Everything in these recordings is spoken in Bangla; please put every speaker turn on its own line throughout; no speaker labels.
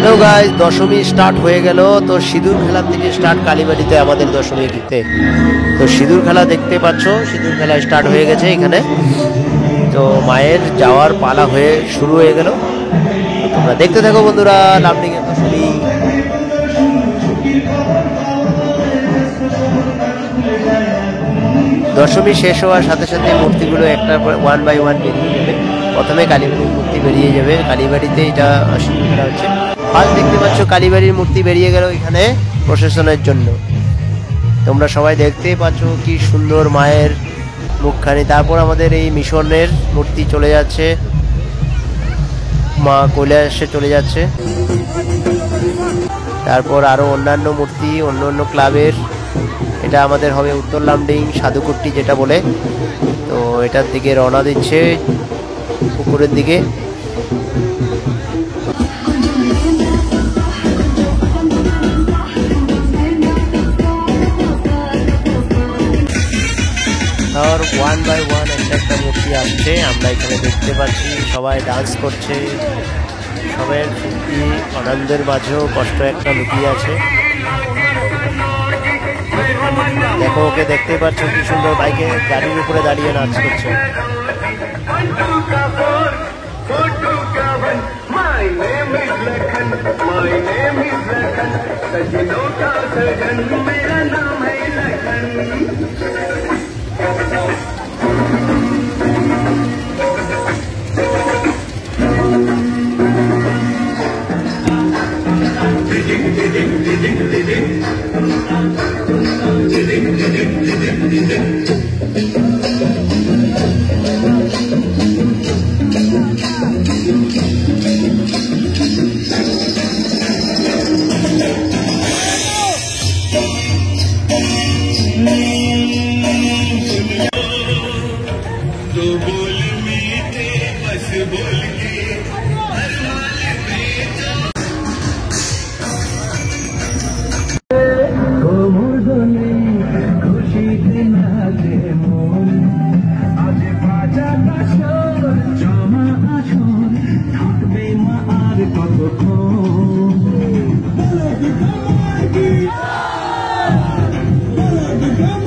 তো গাইস দশমী স্টার্ট হয়ে গেল। তো সিঁদুর খেলা থেকে স্টার্ট কালীবাড়িতে আমাদের দশমী গীতে। তো সিঁদুর খেলা দেখতে পাচ্ছ, সিঁদুর খেলা স্টার্ট হয়ে গেছে এখানে। তো মায়ের যাওয়ার পালা হয়ে শুরু হয়ে গেল। তোমরা দেখতে থাকো বন্ধুরা লামডিং এর দশমী। দশমী শেষ হওয়ার সাথে সাথে মূর্তিগুলো একটা ওয়ান বাই ওয়ান বেরিয়ে যাবে। প্রথমে কালীবাড়ির মূর্তি বেরিয়ে যাবে, কালীবাড়িতে এটা সিঁদুর খেলা হচ্ছে। ফার্স্ট দেখতে পাচ্ছ কালীবাড়ির মূর্তি বেরিয়ে গেল এখানে প্রসেশনের জন্য। তোমরা সবাই দেখতেই পাচ্ছ কি সুন্দর মায়ের মুখখানি। তারপর আমাদের এই মিশনের মূর্তি চলে যাচ্ছে, মা কৈলাসে চলে যাচ্ছে। তারপর আরো অন্যান্য মূর্তি অন্য অন্য ক্লাবের। এটা আমাদের হবে উত্তর লামডিং সাধুকুট্টি যেটা বলে। তো এটার দিকে রওনা দিচ্ছে পুকুরের দিকে। আর ওয়ান বাই ওয়ান একটা মূর্তি আসছে, আমরা এখানে দেখতে পাচ্ছি। সবাই ডান্স করছে, সবাই ফুর্তি আনন্দের মাঝেও কষ্ট একটা লুকিয়ে আছে। দেখো ওকে দেখতে পাচ্ছ কি সুন্দর বাইকে গাড়ির উপরে দাঁড়িয়ে নাচ করছে।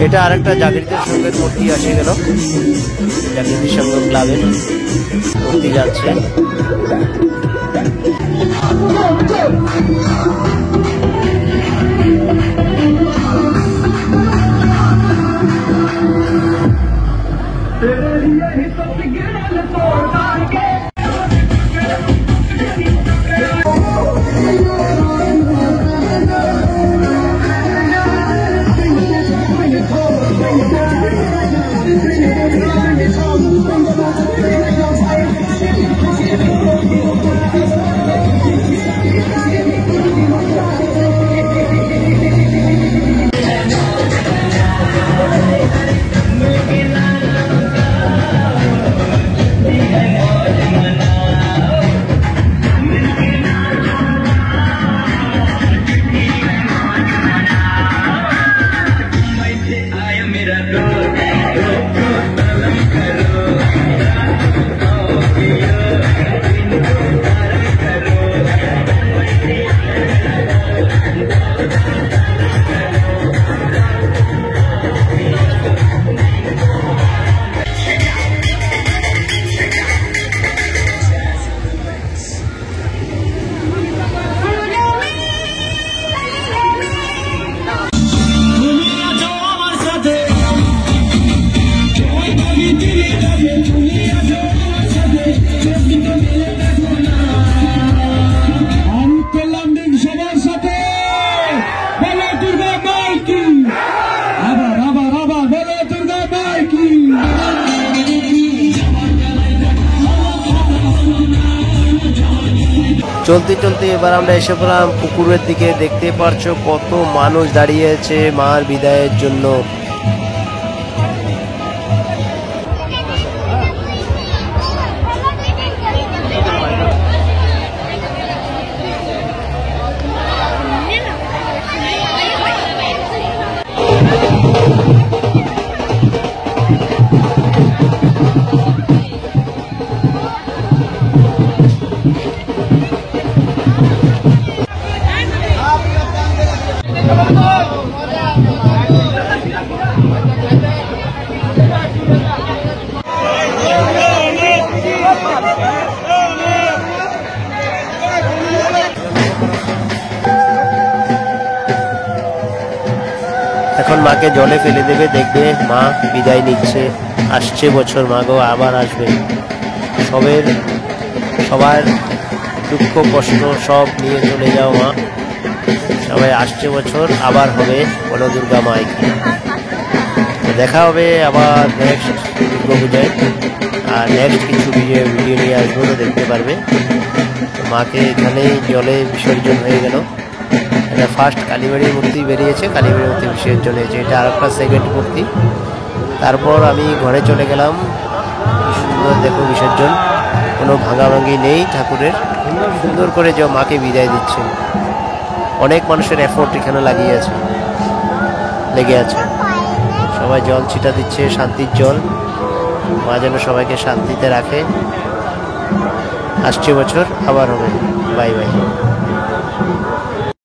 এটা আরেকটা জাগৃতির সঙ্গের মূর্তি আসে গেল, জাগৃতির সঙ্গ ক্লাবের মূর্তি যাচ্ছে। চলতে চলতে এবার আমরা এসে পড়লাম পুকুরের দিকে। দেখতে পারছো কত মানুষ দাঁড়িয়ে আছে মার বিদায়ের জন্য। এখন মাকে জলে ফেলে দেবে, দেখবে মা বিদায় নিচ্ছে। আসছে বছর মা গো, আবার আসবে। সবার দুঃখ কষ্ট সব নিয়ে চলে যাও মা, সবাই আসছে বছর আবার হবে বলো দুর্গা মাইকে। দেখা হবে আবার নেক্সট দুর্গাপূজায়, আর নেক্সট কিছু ভিডিও নিয়ে আসবো, তো দেখতে পারবে। মাকে এখানেই জলে বিসর্জন হয়ে গেল। এটা ফার্স্ট কালীবাড়ির মূর্তি বেরিয়েছে, কালীবাড়ির মূর্তি বিসর্জন হয়েছে, এটা আর একটা সেকেন্ড মূর্তি। তারপর আমি ঘরে চলে গেলাম। কি সুন্দর দেখো বিসর্জন, কোনো ভাঙাভাঙি নেই ঠাকুরের, সুন্দর করে যে মাকে বিদায় দিচ্ছে। অনেক মানুষের এফোর্ট এখানে লেগে আছে। সবাই জল ছিটা দিচ্ছে, শান্তির জল। মা যেন সবাইকে শান্তিতে রাখে। আসছে বছর আবার হবে। Bye bye.